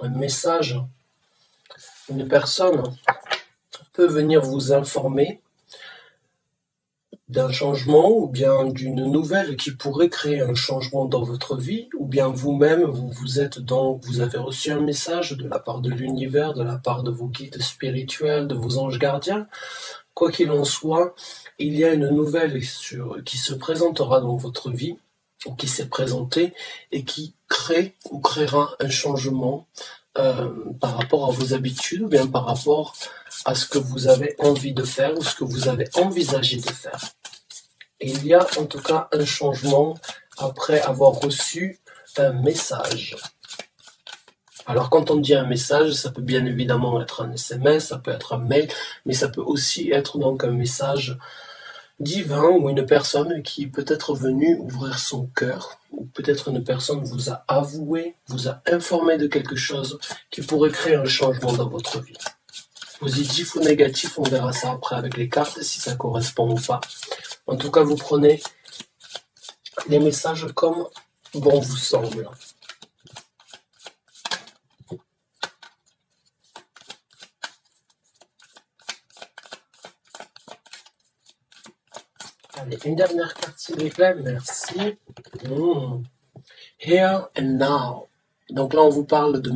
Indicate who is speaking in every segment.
Speaker 1: un message, une personne peut venir vous informer d'un changement ou bien d'une nouvelle qui pourrait créer un changement dans votre vie, ou bien vous-même, vous avez reçu un message de la part de l'univers, de la part de vos guides spirituels, de vos anges gardiens. Quoi qu'il en soit, il y a une nouvelle qui se présentera dans votre vie, ou qui s'est présentée, et qui crée ou créera un changement par rapport à vos habitudes, ou bien par rapport à ce que vous avez envie de faire, ou ce que vous avez envisagé de faire. Et il y a en tout cas un changement après avoir reçu un message. Alors quand on dit un message, ça peut bien évidemment être un SMS, ça peut être un mail, mais ça peut aussi être donc un message divin ou une personne qui est peut-être venue ouvrir son cœur, ou peut-être une personne vous a avoué, vous a informé de quelque chose qui pourrait créer un changement dans votre vie. Positif ou négatif, on verra ça après avec les cartes, si ça correspond ou pas. En tout cas, vous prenez les messages comme bon vous semble. Allez, une dernière carte s'il vous plaît, merci. Here and now. Donc là, on vous parle de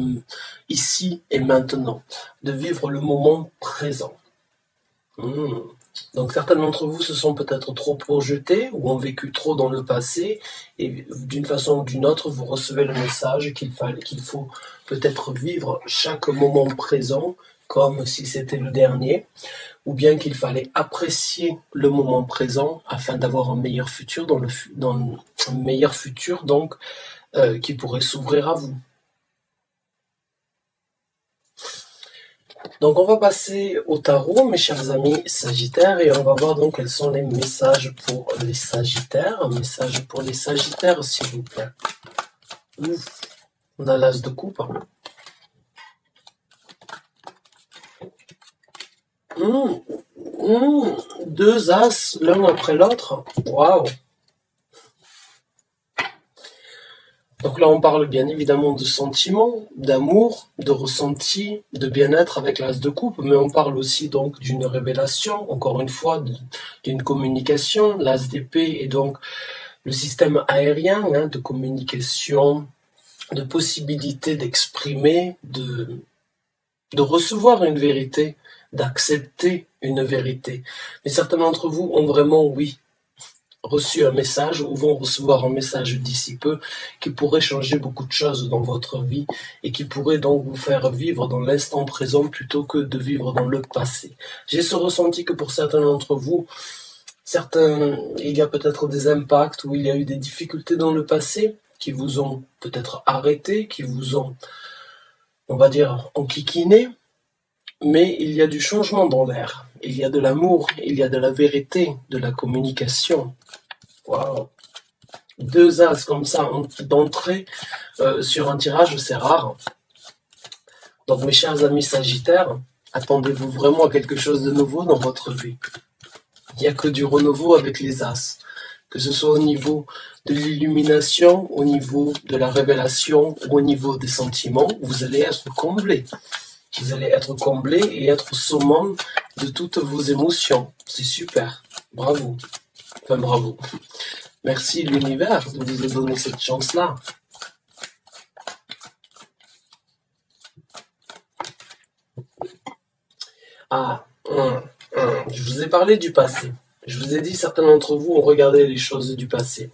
Speaker 1: ici et maintenant, de vivre le moment présent. Donc certains d'entre vous se sont peut-être trop projetés ou ont vécu trop dans le passé, et d'une façon ou d'une autre, vous recevez le message qu'il faut peut-être vivre chaque moment présent comme si c'était le dernier, ou bien qu'il fallait apprécier le moment présent afin d'avoir un meilleur futur un meilleur futur donc qui pourrait s'ouvrir à vous. Donc on va passer au tarot, mes chers amis Sagittaires, et on va voir donc quels sont les messages pour les Sagittaires. Un message pour les Sagittaires, s'il vous plaît. On a l'as de coupe. Deux as l'un après l'autre. Waouh! Donc là, on parle bien évidemment de sentiments, d'amour, de ressenti, de bien-être avec l'as de coupe, mais on parle aussi donc d'une révélation, encore une fois, d'une communication. L'as d'épée est donc le système aérien de communication, de possibilité d'exprimer, de recevoir une vérité, d'accepter une vérité. Mais certains d'entre vous ont vraiment, oui, reçu un message ou vont recevoir un message d'ici peu qui pourrait changer beaucoup de choses dans votre vie et qui pourrait donc vous faire vivre dans l'instant présent plutôt que de vivre dans le passé. J'ai ce ressenti que pour certains d'entre vous, il y a peut-être des impacts où il y a eu des difficultés dans le passé qui vous ont peut-être arrêté, qui vous ont, on va dire, enquiquiné, mais il y a du changement dans l'air. Il y a de l'amour, il y a de la vérité, de la communication. Wow. Deux as comme ça d'entrée sur un tirage, c'est rare. Donc mes chers amis Sagittaires, attendez-vous vraiment à quelque chose de nouveau dans votre vie. Il n'y a que du renouveau avec les as. Que ce soit au niveau de l'illumination, au niveau de la révélation, ou au niveau des sentiments, vous allez être comblés. Vous allez être comblé et être au summum de toutes vos émotions. C'est super. Bravo. Enfin, bravo. Merci l'univers de vous donner cette chance-là. Je vous ai parlé du passé. Je vous ai dit, certains d'entre vous ont regardé les choses du passé.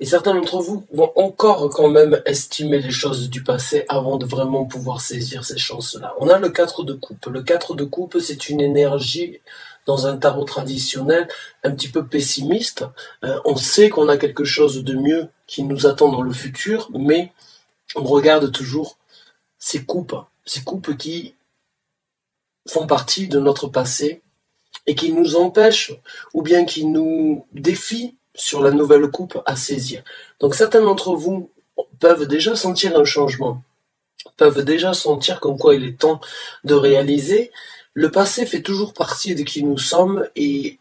Speaker 1: Et certains d'entre vous vont encore quand même estimer les choses du passé avant de vraiment pouvoir saisir ces chances-là. On a le 4 de coupe. Le 4 de coupe, c'est une énergie dans un tarot traditionnel un petit peu pessimiste. On sait qu'on a quelque chose de mieux qui nous attend dans le futur, mais on regarde toujours ces coupes qui font partie de notre passé et qui nous empêchent ou bien qui nous défient sur la nouvelle coupe à saisir. Donc certains d'entre vous peuvent déjà sentir un changement, peuvent déjà sentir comme quoi il est temps de réaliser. Le passé fait toujours partie de qui nous sommes et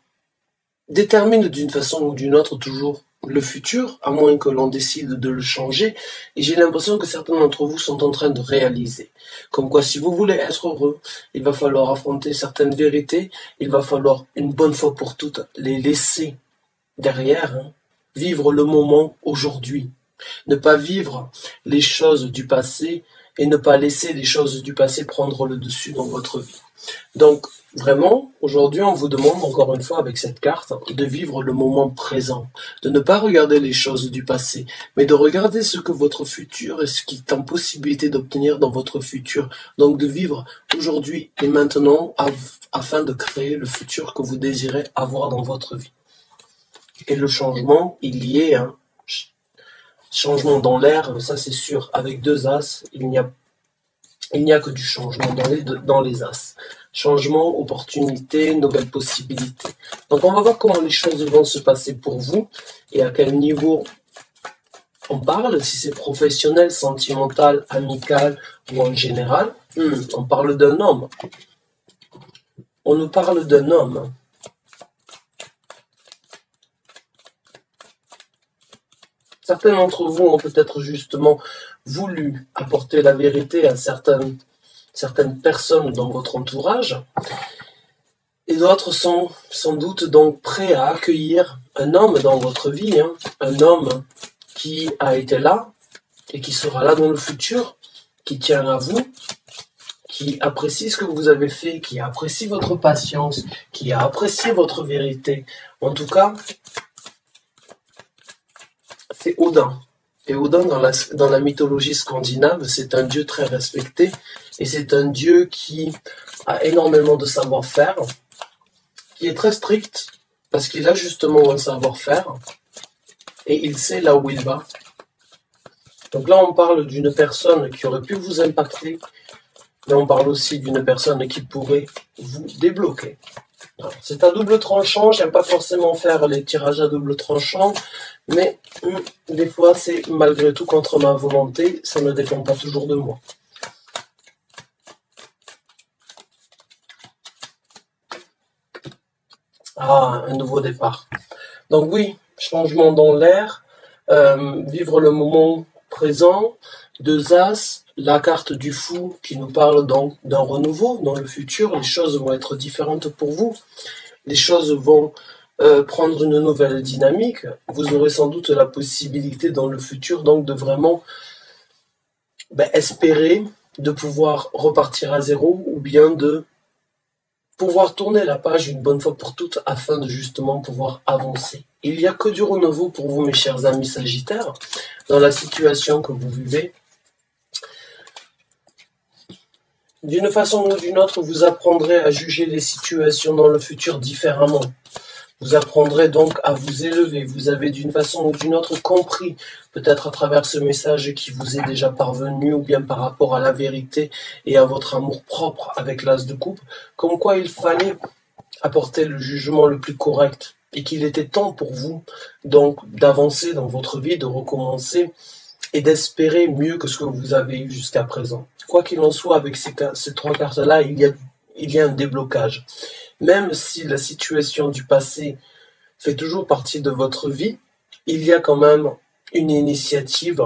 Speaker 1: détermine d'une façon ou d'une autre toujours le futur, à moins que l'on décide de le changer, et j'ai l'impression que certains d'entre vous sont en train de réaliser. Comme quoi, si vous voulez être heureux, il va falloir affronter certaines vérités, il va falloir une bonne fois pour toutes les laisser derrière, hein. Vivre le moment aujourd'hui. Ne pas vivre les choses du passé et ne pas laisser les choses du passé prendre le dessus dans votre vie. Donc, vraiment, aujourd'hui, on vous demande encore une fois avec cette carte de vivre le moment présent, de ne pas regarder les choses du passé, mais de regarder ce que votre futur et ce qui est en possibilité d'obtenir dans votre futur. Donc, de vivre aujourd'hui et maintenant afin de créer le futur que vous désirez avoir dans votre vie. Et le changement, il y est, hein. Changement dans l'air, ça c'est sûr. Avec deux as, il n'y a que du changement dans les as. Changement, opportunité, nouvelles possibilités. Donc on va voir comment les choses vont se passer pour vous et à quel niveau on parle, si c'est professionnel, sentimental, amical ou en général. On parle d'un homme. On nous parle d'un homme. Certains d'entre vous ont peut-être justement voulu apporter la vérité à certaines personnes dans votre entourage, et d'autres sont sans doute donc prêts à accueillir un homme dans votre vie, hein, un homme qui a été là et qui sera là dans le futur, qui tient à vous, qui apprécie ce que vous avez fait, qui apprécie votre patience, qui a apprécié votre vérité. En tout cas, c'est Odin. Et Odin, dans la mythologie scandinave, c'est un dieu très respecté, et c'est un dieu qui a énormément de savoir-faire, qui est très strict, parce qu'il a justement un savoir-faire, et il sait là où il va. Donc là, on parle d'une personne qui aurait pu vous impacter, mais on parle aussi d'une personne qui pourrait vous débloquer. C'est à double tranchant, j'aime pas forcément faire les tirages à double tranchant, mais des fois c'est malgré tout contre ma volonté, ça ne dépend pas toujours de moi. Ah, un nouveau départ. Donc oui, changement dans l'air, vivre le moment présent, deux as, la carte du fou qui nous parle donc d'un renouveau dans le futur. Les choses vont être différentes pour vous, les choses vont prendre une nouvelle dynamique. Vous aurez sans doute la possibilité dans le futur donc de vraiment espérer de pouvoir repartir à zéro ou bien de pouvoir tourner la page une bonne fois pour toutes afin de justement pouvoir avancer. Il n'y a que du renouveau pour vous, mes chers amis Sagittaires, dans la situation que vous vivez. D'une façon ou d'une autre, vous apprendrez à juger les situations dans le futur différemment. Vous apprendrez donc à vous élever. Vous avez d'une façon ou d'une autre compris, peut-être à travers ce message qui vous est déjà parvenu, ou bien par rapport à la vérité et à votre amour propre avec l'as de coupe, comme quoi il fallait apporter le jugement le plus correct et qu'il était temps pour vous donc d'avancer dans votre vie, de recommencer et d'espérer mieux que ce que vous avez eu jusqu'à présent. Quoi qu'il en soit, avec ces trois cartes-là, il y a un déblocage. Même si la situation du passé fait toujours partie de votre vie, il y a quand même une initiative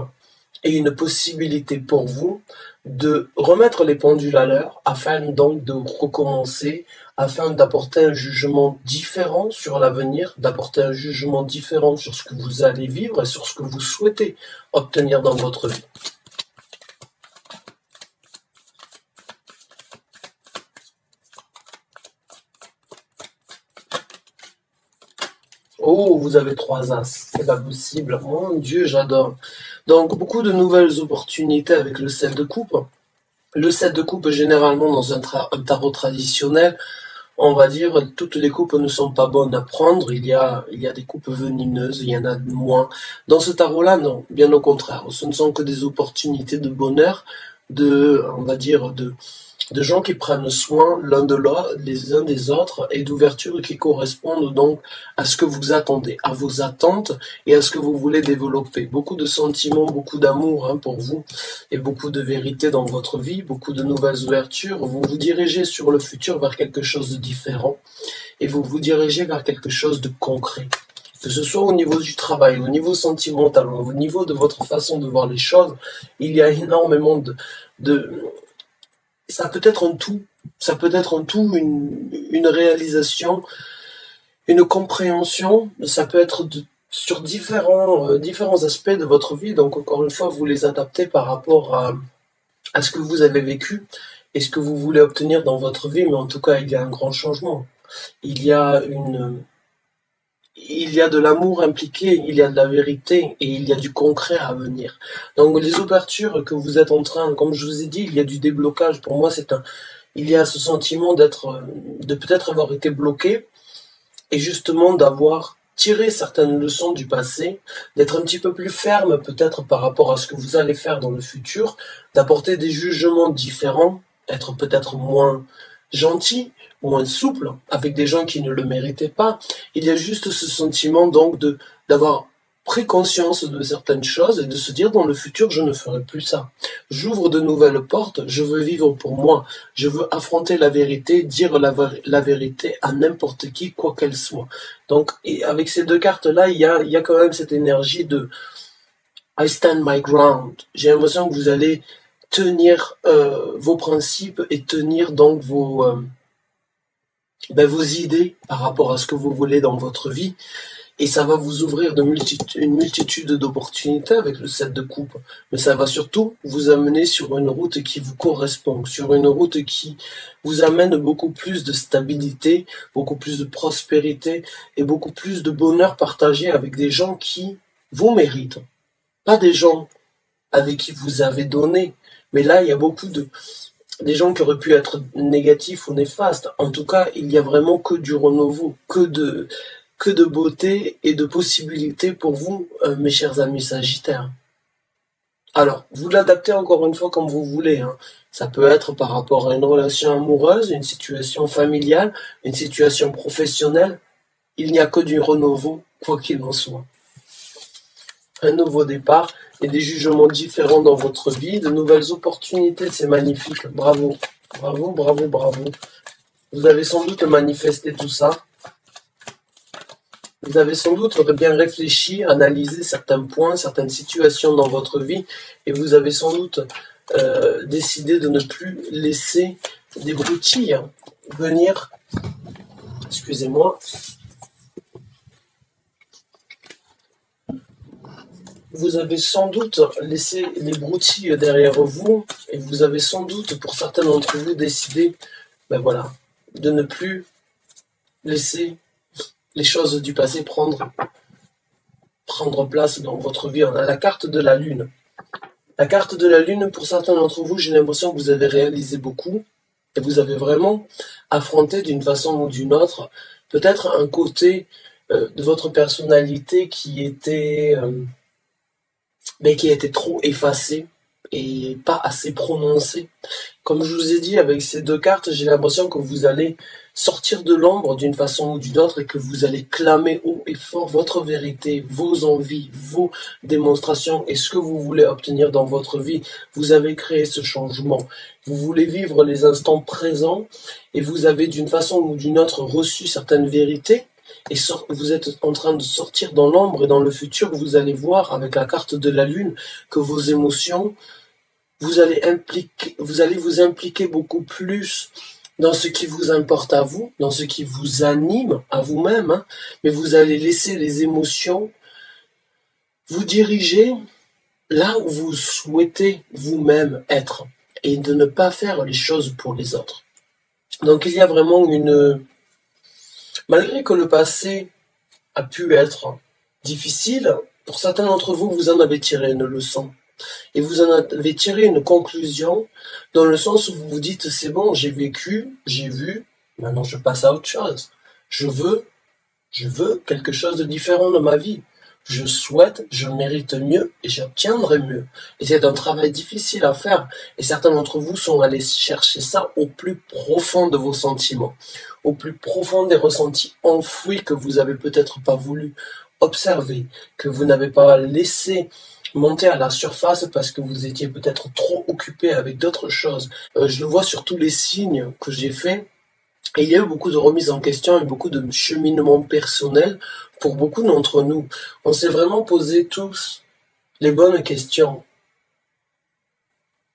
Speaker 1: et une possibilité pour vous de remettre les pendules à l'heure afin donc de recommencer, afin d'apporter un jugement différent sur l'avenir, d'apporter un jugement différent sur ce que vous allez vivre et sur ce que vous souhaitez obtenir dans votre vie. Oh, vous avez trois as, c'est pas possible. Mon Dieu, j'adore. Donc, beaucoup de nouvelles opportunités avec le 7 de coupe. Le 7 de coupe, généralement, dans un tarot traditionnel, on va dire, toutes les coupes ne sont pas bonnes à prendre. Il y a des coupes venimeuses, il y en a moins. Dans ce tarot-là, non, bien au contraire. Ce ne sont que des opportunités de bonheur, on va dire, de gens qui prennent soin l'un de l'autre, les uns des autres, et d'ouverture qui correspondent donc à ce que vous attendez, à vos attentes et à ce que vous voulez développer. Beaucoup de sentiments, beaucoup d'amour pour vous, et beaucoup de vérité dans votre vie, beaucoup de nouvelles ouvertures. Vous vous dirigez sur le futur vers quelque chose de différent, et vous vous dirigez vers quelque chose de concret. que ce soit au niveau du travail, au niveau sentimental, au niveau de votre façon de voir les choses, il y a énormément de ça peut être un tout, ça peut être un tout, une réalisation, une compréhension, ça peut être sur différents aspects de votre vie, donc encore une fois, vous les adaptez par rapport à ce que vous avez vécu et ce que vous voulez obtenir dans votre vie, mais en tout cas, il y a un grand changement. Il y a il y a de l'amour impliqué, il y a de la vérité et il y a du concret à venir. Donc les ouvertures que vous êtes en train, comme je vous ai dit, il y a du déblocage. Pour moi, il y a ce sentiment de peut-être avoir été bloqué et justement d'avoir tiré certaines leçons du passé, d'être un petit peu plus ferme peut-être par rapport à ce que vous allez faire dans le futur, d'apporter des jugements différents, être peut-être moins gentil, moins souple, avec des gens qui ne le méritaient pas. Il y a juste ce sentiment donc d'avoir pris conscience de certaines choses et de se dire dans le futur je ne ferai plus ça. J'ouvre de nouvelles portes, je veux vivre pour moi, je veux affronter la vérité, dire la vérité à n'importe qui, quoi qu'elle soit. Donc et avec ces deux cartes-là, il y a quand même cette énergie de I stand my ground. J'ai l'impression que vous allez tenir vos principes et tenir donc vos idées par rapport à ce que vous voulez dans votre vie. Et ça va vous ouvrir une multitude d'opportunités avec le 7 de coupe. Mais ça va surtout vous amener sur une route qui vous correspond, sur une route qui vous amène beaucoup plus de stabilité, beaucoup plus de prospérité et beaucoup plus de bonheur partagé avec des gens qui vous méritent. Pas des gens avec qui vous avez donné. Mais là, il y a beaucoup des gens qui auraient pu être négatifs ou néfastes. En tout cas, il y a vraiment que du renouveau, que de beauté et de possibilités pour vous, mes chers amis Sagittaires. Alors, vous l'adaptez encore une fois comme vous voulez. Hein. Ça peut être par rapport à une relation amoureuse, une situation familiale, une situation professionnelle. Il n'y a que du renouveau, quoi qu'il en soit. Un nouveau départ et des jugements différents dans votre vie, de nouvelles opportunités, c'est magnifique. Bravo, bravo, bravo, bravo. Vous avez sans doute manifesté tout ça. Vous avez sans doute bien réfléchi, analysé certains points, certaines situations dans votre vie et vous avez sans doute décidé de ne plus laisser des broutilles venir, excusez-moi, vous avez sans doute laissé les broutilles derrière vous et vous avez sans doute, pour certains d'entre vous, décidé de ne plus laisser les choses du passé prendre place dans votre vie. On a la carte de la Lune. La carte de la Lune, pour certains d'entre vous, j'ai l'impression que vous avez réalisé beaucoup et vous avez vraiment affronté d'une façon ou d'une autre peut-être un côté de votre personnalité qui était trop effacé et pas assez prononcé. Comme je vous ai dit, avec ces deux cartes, j'ai l'impression que vous allez sortir de l'ombre d'une façon ou d'une autre et que vous allez clamer haut et fort votre vérité, vos envies, vos démonstrations et ce que vous voulez obtenir dans votre vie. Vous avez créé ce changement. Vous voulez vivre les instants présents et vous avez d'une façon ou d'une autre reçu certaines vérités. Et vous êtes en train de sortir dans l'ombre et dans le futur, vous allez voir avec la carte de la Lune que vos émotions, vous allez vous impliquer beaucoup plus dans ce qui vous importe à vous, dans ce qui vous anime à vous-même, hein, mais vous allez laisser les émotions vous diriger là où vous souhaitez vous-même être et de ne pas faire les choses pour les autres. Donc il y a vraiment malgré que le passé a pu être difficile, pour certains d'entre vous, vous en avez tiré une leçon. Et vous en avez tiré une conclusion dans le sens où vous vous dites c'est bon, j'ai vécu, j'ai vu, maintenant je passe à autre chose. Je veux quelque chose de différent de ma vie. Je souhaite, je mérite mieux et j'obtiendrai mieux. Et c'est un travail difficile à faire. Et certains d'entre vous sont allés chercher ça au plus profond de vos sentiments, au plus profond des ressentis enfouis que vous avez peut-être pas voulu observer, que vous n'avez pas laissé monter à la surface parce que vous étiez peut-être trop occupé avec d'autres choses. Je le vois sur tous les signes que j'ai faits. Et il y a eu beaucoup de remises en question et beaucoup de cheminement personnel pour beaucoup d'entre nous. On s'est vraiment posé tous les bonnes questions.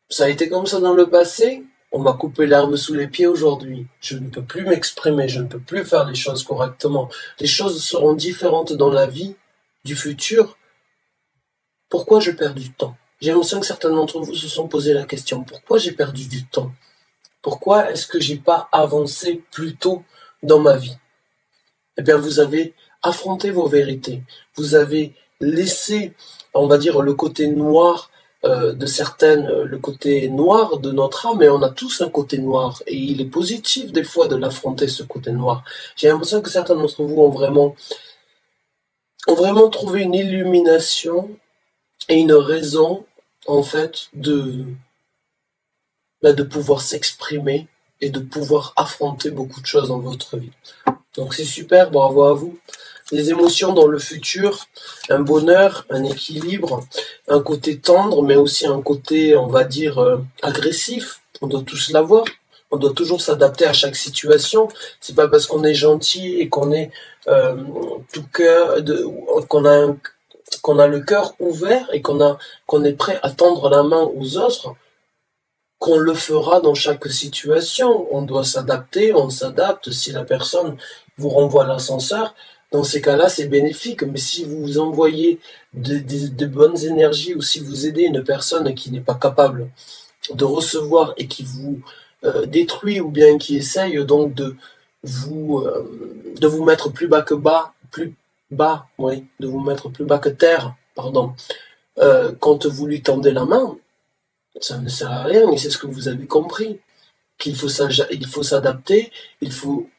Speaker 1: Ça a été comme ça dans le passé. On m'a coupé l'herbe sous les pieds aujourd'hui. Je ne peux plus m'exprimer, je ne peux plus faire les choses correctement. Les choses seront différentes dans la vie du futur. Pourquoi je perds du temps? J'ai l'impression que certains d'entre vous se sont posé la question. Pourquoi j'ai perdu du temps? Pourquoi est-ce que j'ai pas avancé plus tôt dans ma vie? Eh bien, vous avez affronté vos vérités. Vous avez laissé, on va dire, le côté noir de certaines, le côté noir de notre âme, et on a tous un côté noir, et il est positif des fois de l'affronter, ce côté noir. J'ai l'impression que certains d'entre vous ont vraiment trouvé une illumination et une raison, en fait, de pouvoir s'exprimer et de pouvoir affronter beaucoup de choses dans votre vie. Donc c'est super, bravo à vous. Les émotions dans le futur, un bonheur, un équilibre, un côté tendre, mais aussi un côté, on va dire, agressif. On doit tous l'avoir. On doit toujours s'adapter à chaque situation. C'est pas parce qu'on est gentil et qu'on est tout cœur, qu'on a le cœur ouvert et qu'on est prêt à tendre la main aux autres qu'on le fera dans chaque situation. On doit s'adapter, on s'adapte. Si la personne vous renvoie l'ascenseur, dans ces cas-là, c'est bénéfique. Mais si vous envoyez de bonnes énergies ou si vous aidez une personne qui n'est pas capable de recevoir et qui vous détruit ou bien qui essaye donc de vous mettre plus bas, oui, de vous mettre plus bas que terre, pardon, quand vous lui tendez la main, ça ne sert à rien, et c'est ce que vous avez compris, qu'il faut s'adapter, il faut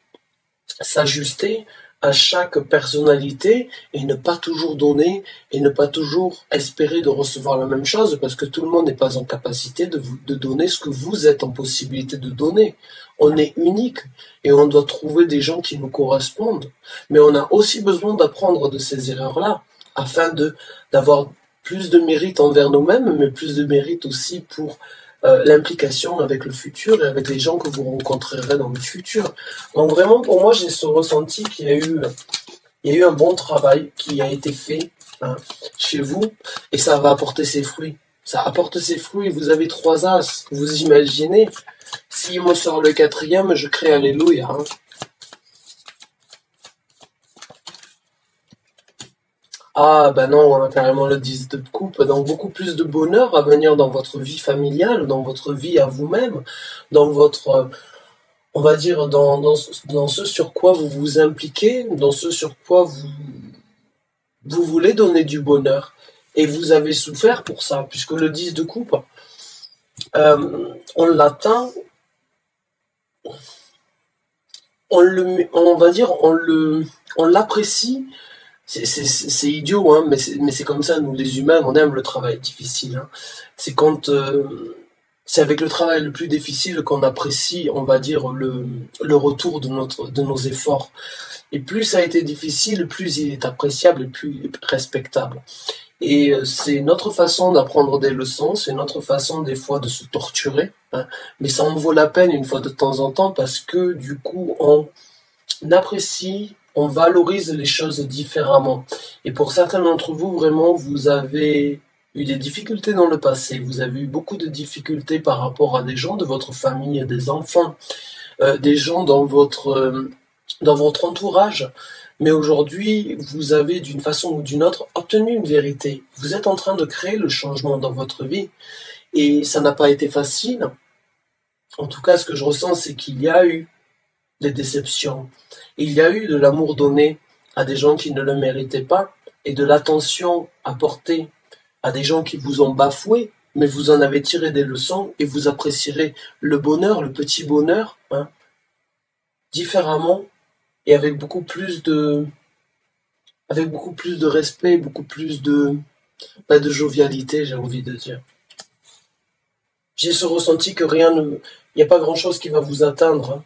Speaker 1: s'ajuster à chaque personnalité et ne pas toujours donner et ne pas toujours espérer de recevoir la même chose parce que tout le monde n'est pas en capacité de donner ce que vous êtes en possibilité de donner. On est unique et on doit trouver des gens qui nous correspondent. Mais on a aussi besoin d'apprendre de ces erreurs-là afin d'avoir plus de mérite envers nous-mêmes, mais plus de mérite aussi pour l'implication avec le futur et avec les gens que vous rencontrerez dans le futur. Donc vraiment, pour moi, j'ai ce ressenti qu'il y a eu un bon travail qui a été fait chez vous et ça va apporter ses fruits. Ça apporte ses fruits. Vous avez 3 as. Vous imaginez, si moi sort le 4e, je crie Alléluia. Ah, ben non, on a carrément le 10 de coupe, donc beaucoup plus de bonheur à venir dans votre vie familiale, dans votre vie à vous-même, dans votre, on va dire, dans ce sur quoi vous vous impliquez, dans ce sur quoi vous voulez donner du bonheur. Et vous avez souffert pour ça, puisque le 10 de coupe, on l'atteint, on va dire, on l'apprécie. C'est idiot, hein, mais c'est comme ça, nous les humains, on aime le travail difficile. Hein. C'est quand c'est avec le travail le plus difficile qu'on apprécie, on va dire, le retour de nos efforts. Et plus ça a été difficile, plus il est appréciable et plus il est respectable. Et c'est notre façon d'apprendre des leçons, c'est notre façon des fois de se torturer, hein, mais ça en vaut la peine une fois de temps en temps parce que du coup on apprécie, on valorise les choses différemment. Et pour certains d'entre vous, vraiment, vous avez eu des difficultés dans le passé, vous avez eu beaucoup de difficultés par rapport à des gens de votre famille, des enfants, des gens dans votre entourage. Mais aujourd'hui, vous avez d'une façon ou d'une autre obtenu une vérité. Vous êtes en train de créer le changement dans votre vie. Et ça n'a pas été facile. En tout cas, ce que je ressens, c'est qu'il y a eu des déceptions. Il y a eu de l'amour donné à des gens qui ne le méritaient pas et de l'attention apportée à des gens qui vous ont bafoué, mais vous en avez tiré des leçons et vous apprécierez le bonheur, le petit bonheur, hein, différemment et avec beaucoup plus de respect, beaucoup plus de jovialité, j'ai envie de dire. J'ai ce ressenti que il n'y a pas grand chose qui va vous atteindre. Hein.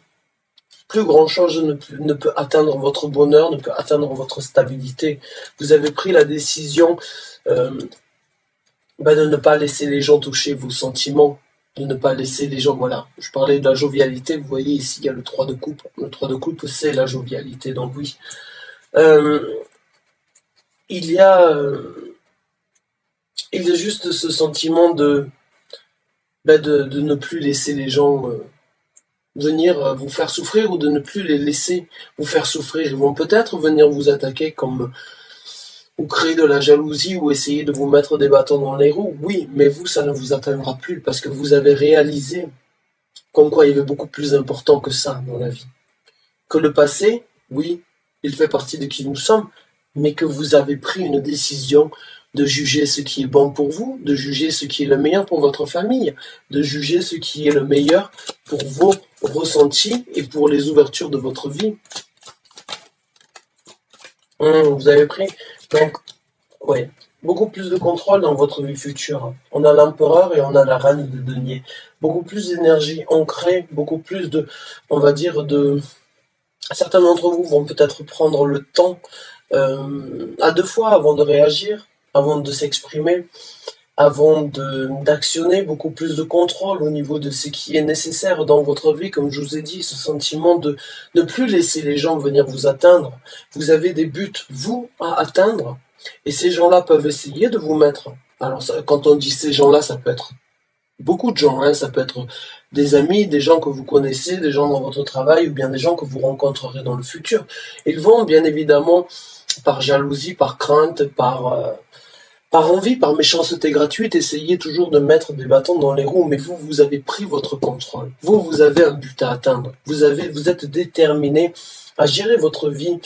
Speaker 1: Plus grand chose ne peut atteindre votre bonheur, ne peut atteindre votre stabilité. Vous avez pris la décision de ne pas laisser les gens toucher vos sentiments. de ne pas laisser les gens, voilà, je parlais de la jovialité, vous voyez ici il y a le 3 de coupe, le 3 de coupe c'est la jovialité, donc oui. Euh, il y a, il y a juste ce sentiment de ne plus laisser les gens venir vous faire souffrir ou de ne plus les laisser vous faire souffrir. Ils vont peut-être venir vous attaquer comme ou créer de la jalousie ou essayer de vous mettre des bâtons dans les roues. Oui, mais vous, ça ne vous atteindra plus parce que vous avez réalisé comme quoi il y avait beaucoup plus important que ça dans la vie. Que le passé, oui, il fait partie de qui nous sommes, mais que vous avez pris une décision de juger ce qui est bon pour vous, de juger ce qui est le meilleur pour votre famille, de juger ce qui est le meilleur pour vos ressentis et pour les ouvertures de votre vie. Vous avez pris, donc, ouais, beaucoup plus de contrôle dans votre vie future. On a l'empereur et on a la reine de denier. Beaucoup plus d'énergie ancrée, beaucoup plus de, on va dire, de... Certains d'entre vous vont peut-être prendre le temps à deux fois avant de réagir, avant de s'exprimer, avant d'actionner beaucoup plus de contrôle au niveau de ce qui est nécessaire dans votre vie, comme je vous ai dit, ce sentiment de ne plus laisser les gens venir vous atteindre. Vous avez des buts, vous, à atteindre, et ces gens-là peuvent essayer de vous mettre. Alors, quand on dit ces gens-là, ça peut être beaucoup de gens, hein, ça peut être des amis, des gens que vous connaissez, des gens dans votre travail, ou bien des gens que vous rencontrerez dans le futur. Ils vont, bien évidemment, par jalousie, par crainte, par envie, par méchanceté gratuite, essayer toujours de mettre des bâtons dans les roues, mais vous, vous avez pris votre contrôle. Vous, vous avez un but à atteindre. Vous êtes déterminé à gérer votre vie,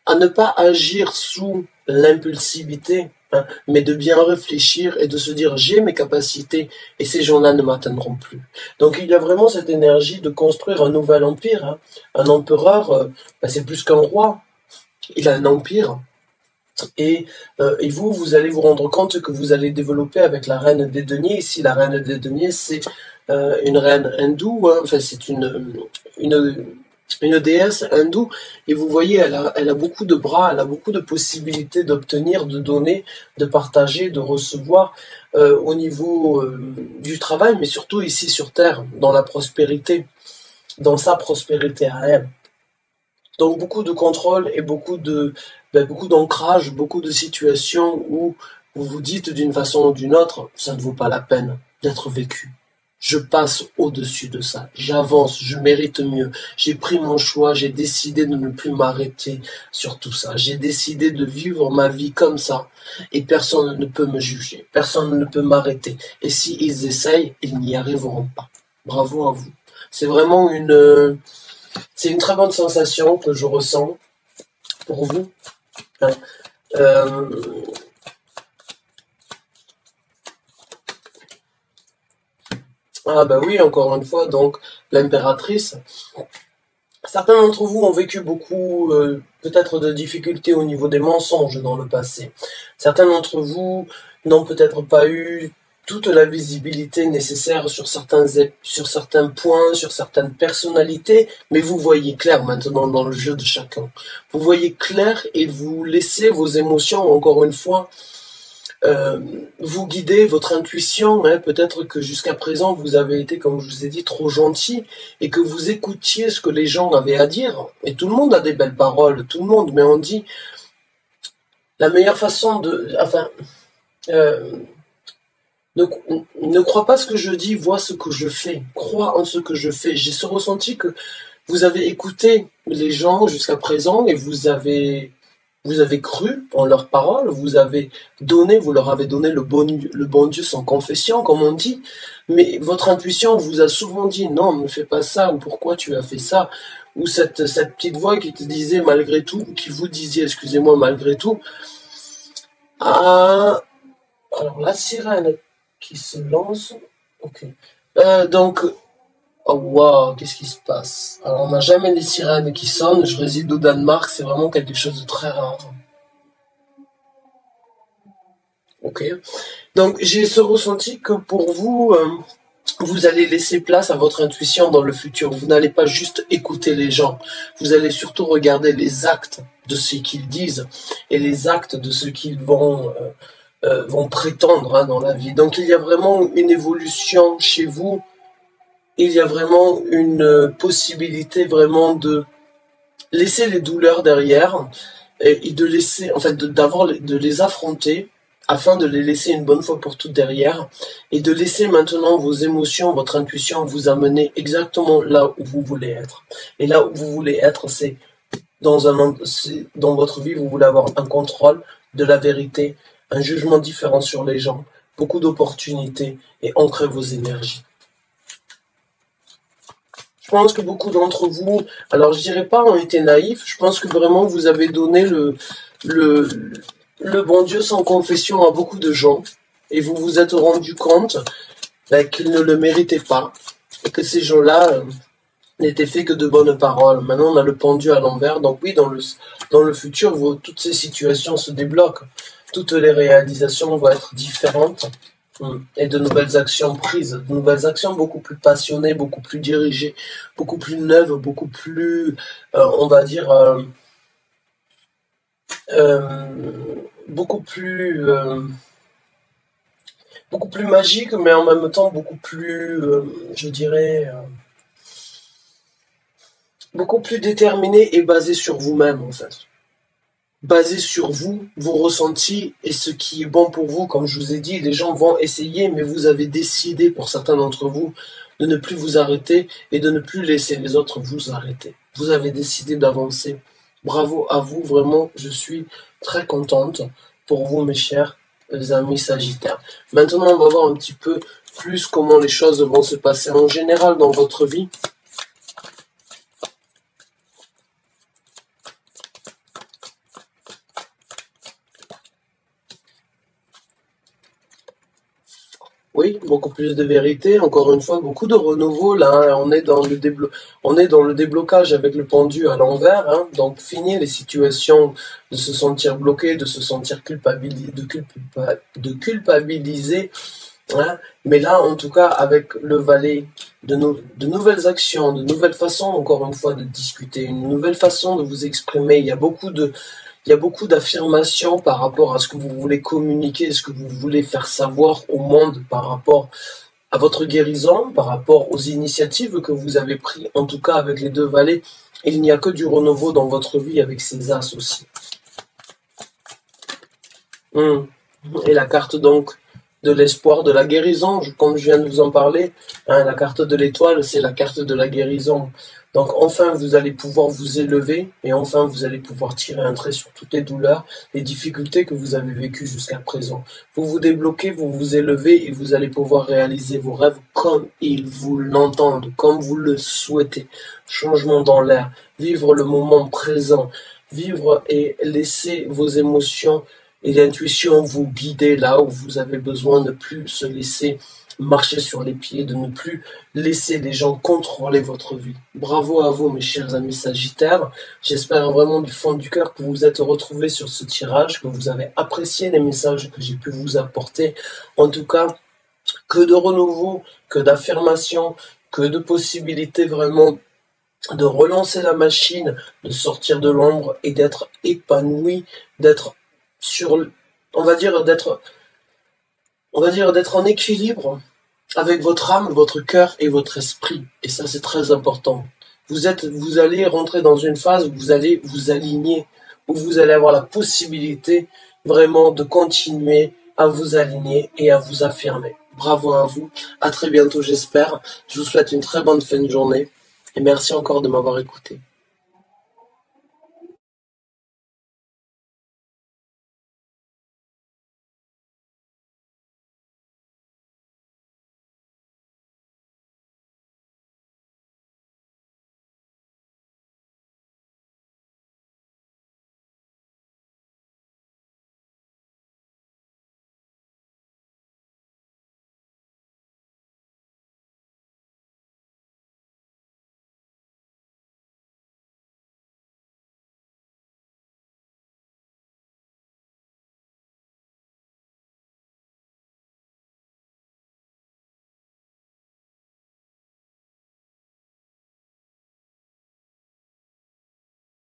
Speaker 1: à ne pas agir sous l'impulsivité, hein, mais de bien réfléchir et de se dire j'ai mes capacités et ces gens-là ne m'atteindront plus. Donc il y a vraiment cette énergie de construire un nouvel empire. Hein. Un empereur, c'est plus qu'un roi. Il a un empire. Et vous, vous allez vous rendre compte que vous allez développer avec la reine des deniers. Ici, la reine des deniers, c'est une reine hindoue, hein. Enfin, c'est une déesse hindoue. Et vous voyez, elle a beaucoup de bras, elle a beaucoup de possibilités d'obtenir, de donner, de partager, de recevoir au niveau du travail, mais surtout ici sur Terre, dans la prospérité, dans sa prospérité à elle. Donc beaucoup de contrôle et beaucoup d'ancrage, beaucoup de situations où vous vous dites d'une façon ou d'une autre, ça ne vaut pas la peine d'être vécu. Je passe au-dessus de ça, j'avance, je mérite mieux, j'ai pris mon choix, j'ai décidé de ne plus m'arrêter sur tout ça, j'ai décidé de vivre ma vie comme ça et personne ne peut me juger, personne ne peut m'arrêter et s'ils essayent, ils n'y arriveront pas. Bravo à vous. C'est vraiment c'est une très bonne sensation que je ressens pour vous. Hein. Euh, ah bah oui, encore une fois, donc l'impératrice. Certains d'entre vous ont vécu beaucoup, peut-être de difficultés au niveau des mensonges dans le passé. Certains d'entre vous n'ont peut-être pas eu toute la visibilité nécessaire sur certains points, sur certaines personnalités, mais vous voyez clair maintenant dans le jeu de chacun. Vous voyez clair et vous laissez vos émotions, encore une fois, vous guider, votre intuition. Hein, peut-être que jusqu'à présent, vous avez été, comme je vous ai dit, trop gentil et que vous écoutiez ce que les gens avaient à dire. Et tout le monde a des belles paroles, tout le monde, mais on dit la meilleure façon de... Enfin... Ne crois pas ce que je dis, vois ce que je fais. Crois en ce que je fais. J'ai ce ressenti que vous avez écouté les gens jusqu'à présent et vous avez cru en leurs paroles, vous leur avez donné le bon Dieu sans confession, comme on dit, mais votre intuition vous a souvent dit non, ne fais pas ça, ou pourquoi tu as fait ça, ou cette petite voix qui te disait malgré tout, qui vous disait, excusez-moi, malgré tout, ah, alors la sirène qui se lance, ok, donc, oh wow, qu'est-ce qui se passe? Alors on n'a jamais les sirènes qui sonnent, je réside au Danemark, c'est vraiment quelque chose de très rare. Ok. Donc j'ai ce ressenti que pour vous, vous allez laisser place à votre intuition dans le futur. Vous n'allez pas juste écouter les gens. Vous allez surtout regarder les actes de ce qu'ils disent et les actes de ce qu'ils vont vont prétendre hein, dans la vie. Donc il y a vraiment une évolution chez vous, il y a vraiment une possibilité vraiment de laisser les douleurs derrière et de laisser, en fait, de les affronter afin de les laisser une bonne fois pour toutes derrière et de laisser maintenant vos émotions, votre intuition vous amener exactement là où vous voulez être. Et là où vous voulez être, c'est dans votre vie, vous voulez avoir un contrôle de la vérité, un jugement différent sur les gens, beaucoup d'opportunités et ancrer vos énergies. Je pense que beaucoup d'entre vous, alors je dirais pas ont été naïfs, je pense que vraiment vous avez donné le, le bon Dieu sans confession à beaucoup de gens et vous vous êtes rendu compte qu'ils ne le méritaient pas et que ces gens-là n'étaient faits que de bonnes paroles. Maintenant on a le pendu à l'envers, donc oui, dans le futur, toutes ces situations se débloquent, toutes les réalisations vont être différentes. Et de nouvelles actions prises, de nouvelles actions beaucoup plus passionnées, beaucoup plus dirigées, beaucoup plus neuves, beaucoup plus, on va dire, beaucoup plus, beaucoup plus magiques, mais en même temps beaucoup plus, je dirais, beaucoup plus déterminées et basées sur vous-même en fait. Basé sur vous, vos ressentis et ce qui est bon pour vous. Comme je vous ai dit, les gens vont essayer, mais vous avez décidé, pour certains d'entre vous, de ne plus vous arrêter et de ne plus laisser les autres vous arrêter. Vous avez décidé d'avancer. Bravo à vous, vraiment, je suis très contente pour vous, mes chers amis Sagittaires. Maintenant, on va voir un petit peu plus comment les choses vont se passer en général dans votre vie. Oui, beaucoup plus de vérité, encore une fois, beaucoup de renouveau là, hein. On est dans le déblocage avec le pendu à l'envers, hein. Donc fini les situations de se sentir bloqué, de se sentir de culpabiliser, hein. Mais là, en tout cas, avec le valet, de nouvelles actions, de nouvelles façons, encore une fois, de discuter, une nouvelle façon de vous exprimer. Il y a beaucoup d'affirmations par rapport à ce que vous voulez communiquer, ce que vous voulez faire savoir au monde par rapport à votre guérison, par rapport aux initiatives que vous avez prises, en tout cas avec les deux valets. Il n'y a que du renouveau dans votre vie avec ces as aussi. Et la carte donc de l'espoir, de la guérison, comme je viens de vous en parler, hein, la carte de l'étoile, c'est la carte de la guérison. Donc enfin, vous allez pouvoir vous élever et enfin, vous allez pouvoir tirer un trait sur toutes les douleurs, les difficultés que vous avez vécues jusqu'à présent. Vous vous débloquez, vous vous élevez et vous allez pouvoir réaliser vos rêves comme ils vous l'entendent, comme vous le souhaitez. Changement dans l'air, vivre le moment présent, vivre et laisser vos émotions et l'intuition vous guider là où vous avez besoin, de ne plus se laisser marcher sur les pieds, de ne plus laisser les gens contrôler votre vie. Bravo à vous, mes chers amis Sagittaires. J'espère vraiment du fond du cœur que vous vous êtes retrouvés sur ce tirage, que vous avez apprécié les messages que j'ai pu vous apporter. En tout cas, que de renouveau, que d'affirmation, que de possibilités vraiment de relancer la machine, de sortir de l'ombre et d'être épanoui, d'être on va dire d'être en équilibre avec votre âme, votre cœur et votre esprit. Et ça, c'est très important. Vous allez rentrer dans une phase où vous allez vous aligner, où vous allez avoir la possibilité vraiment de continuer à vous aligner et à vous affirmer. Bravo à vous. À très bientôt, j'espère. Je vous souhaite une très bonne fin de journée et merci encore de m'avoir écouté.